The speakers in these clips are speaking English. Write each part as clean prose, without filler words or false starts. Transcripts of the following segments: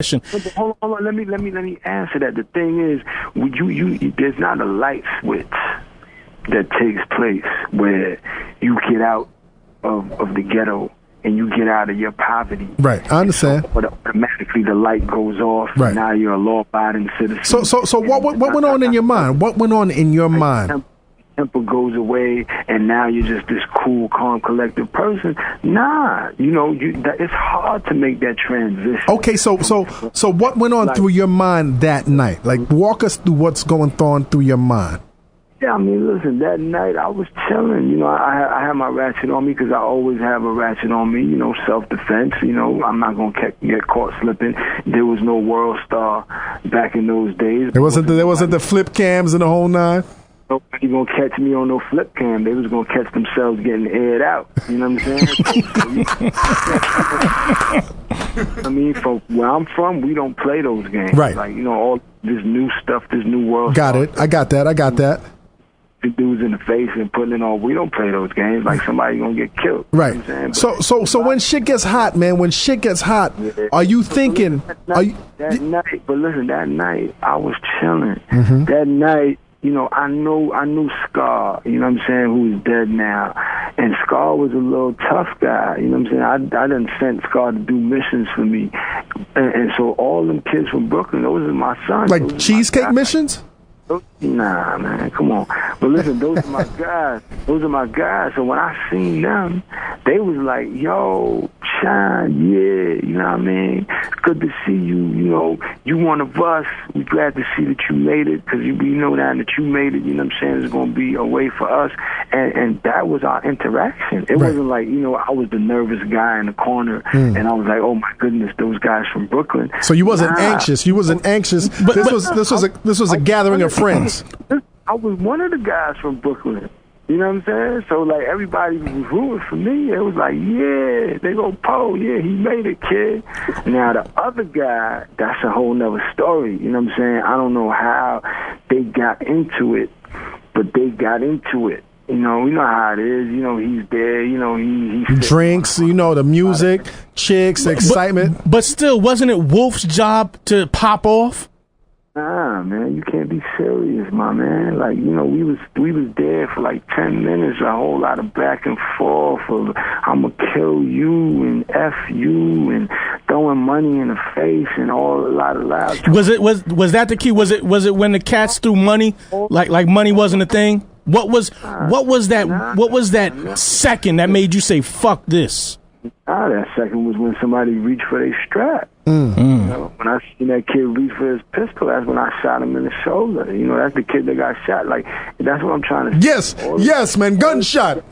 Hold on. Let me answer that. The thing is, there's not a light switch that takes place where you get out of the ghetto and you get out of your poverty. Right, I understand. But automatically the light goes off. Right. Now you're a law-abiding citizen. So what went on in your mind? What went on in your mind? Temper goes away, and now you're just this cool, calm, collective person. Nah, it's hard to make that transition. Okay, so what went on through your mind that night? Like, walk us through what's going on through your mind. Yeah, I mean, listen, that night I was chilling. I had my ratchet on me because I always have a ratchet on me, self-defense. I'm not going to get caught slipping. There was no World Star back in those days. There wasn't the flip cams and the whole nine? Nobody going to catch me on no flip cam. They was going to catch themselves getting aired out. You know what I'm saying? I mean, from where I'm from, we don't play those games. Right. Like, all this new stuff, this new World Got Star. it. I got that. The dudes in the face and putting it on. We don't play those games. Like, somebody gonna get killed. Right. You know what I'm saying? So when shit gets hot, man, are you thinking? That night I was chilling. Mm-hmm. That night, I knew Scar. You know what I'm saying? Who's dead now. And Scar was a little tough guy. You know what I'm saying? I done sent Scar to do missions for me, and so all them kids from Brooklyn, those are my sons. Like cheesecake missions? Nah, man, come on. But listen, those are my guys. So when I seen them, they was like, yo, Shyne, yeah, you know what I mean? It's good to see you, you one of us. We glad to see that you made it, because we know now that you made it, you know what I'm saying, it's going to be a way for us. And that was our interaction. It wasn't like, I was the nervous guy in the corner, and I was like, oh my goodness, those guys from Brooklyn. So you wasn't anxious. But this was a gathering of friends. I was one of the guys from Brooklyn. You know what I'm saying? So, like, everybody was rooting for me. It was like, yeah, they go, Poe, yeah, he made it, kid. Now, the other guy, that's a whole nother story. You know what I'm saying? I don't know how they got into it, but they got into it. You know how it is. He's there. He drinks. The music, chicks, excitement. But still, wasn't it Wolf's job to pop off? Nah, man, you can't be serious, my man. Like, we was there for like 10 minutes, a whole lot of back and forth of I'ma kill you and F you and throwing money in the face and a lot of loud. Was that the key? Was it when the cats threw money? Like money wasn't a thing? What was that second that made you say fuck this? That second was when somebody reached for their strap. When I seen that kid reach for his pistol, that's when I shot him in the shoulder. That's the kid that got shot. Like, that's what I'm trying to say. Yes, man, gunshot.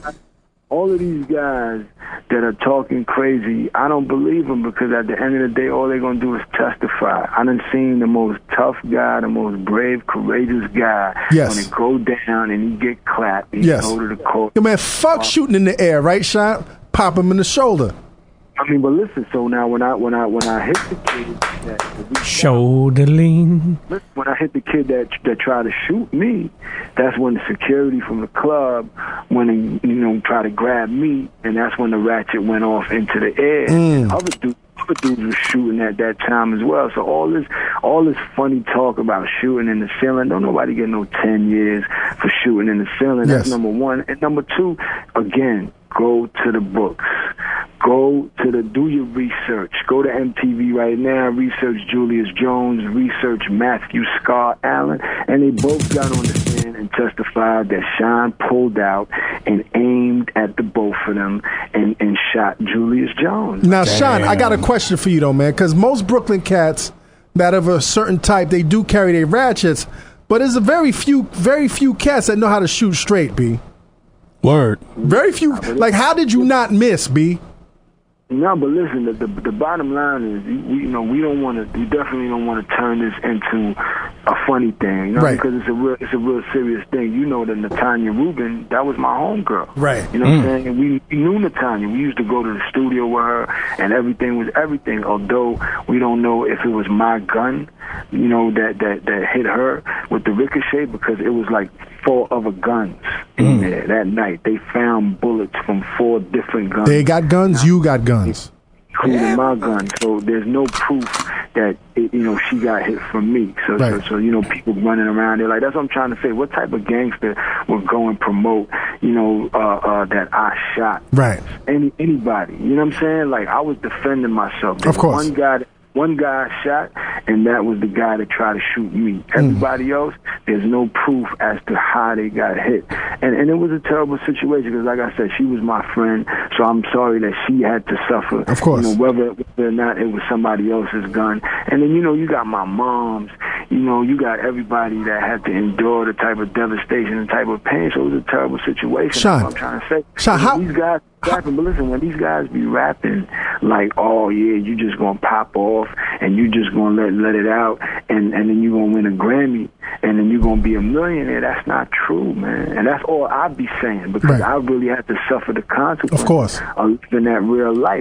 All of these guys that are talking crazy, I don't believe them, because at the end of the day, all they're going to do is testify. I done seen the most tough guy, the most brave, courageous guy. Yes. When it go down and he get clapped, he go to the court. Yo, man, fuck shooting in the air, right, Shyne? Pop him in the shoulder. I mean, but listen. So now, when I hit the kid, shoulder lean. When I hit the kid that tried to shoot me, that's when the security from the club went and tried to grab me, and that's when the ratchet went off into the air. Other dudes were shooting at that time as well. So all this funny talk about shooting in the ceiling, don't nobody get no 10 years for shooting in the ceiling. That's number one. And number two, again, go to the books. Do your research. Go to MTV right now, research Julius Jones, research Matthew Scar Allen, and they both got on the stand and testified that Shyne pulled out and aimed at the both of them and shot Julius Jones. Now, Shyne, I got a question for you though, man, because most Brooklyn cats that of a certain type, they do carry their ratchets, but there's a very few cats that know how to shoot straight, B. Word. Very few. Like, how did you not miss, B? No, but listen, the bottom line is, we definitely don't want to turn this into a funny thing, right? Because it's a real serious thing. That Natanya Rubin, that was my homegirl, right? You know what I'm saying? And we knew Natanya. We used to go to the studio with her, and everything was everything. Although we don't know if it was my gun, that hit her with the ricochet, because it was like 4 other guns in there that night. They found bullets from 4 different guns. They got guns, you got guns. including my gun. So there's no proof that she got hit from me. So people running around there like that's what I'm trying to say. What type of gangster would go and promote that I shot anybody? You know what I'm saying? Like I was defending myself. There's of course. One guy shot, and that was the guy that tried to shoot me. Everybody else, there's no proof as to how they got hit. And it was a terrible situation because, like I said, she was my friend, so I'm sorry that she had to suffer. Of course. Whether or not it was somebody else's gun. And then, you got my moms, you got everybody that had to endure the type of devastation and type of pain. So it was a terrible situation. Shyne, that's what I'm trying to say. Shyne, these guys rapping, but listen, when these guys be rapping like, oh yeah, you just gonna pop off and you just gonna let it out and then you gonna win a Grammy and then you gonna be a millionaire, that's not true, man. And that's all I be saying because I really had to suffer the consequences of course, of living that real life.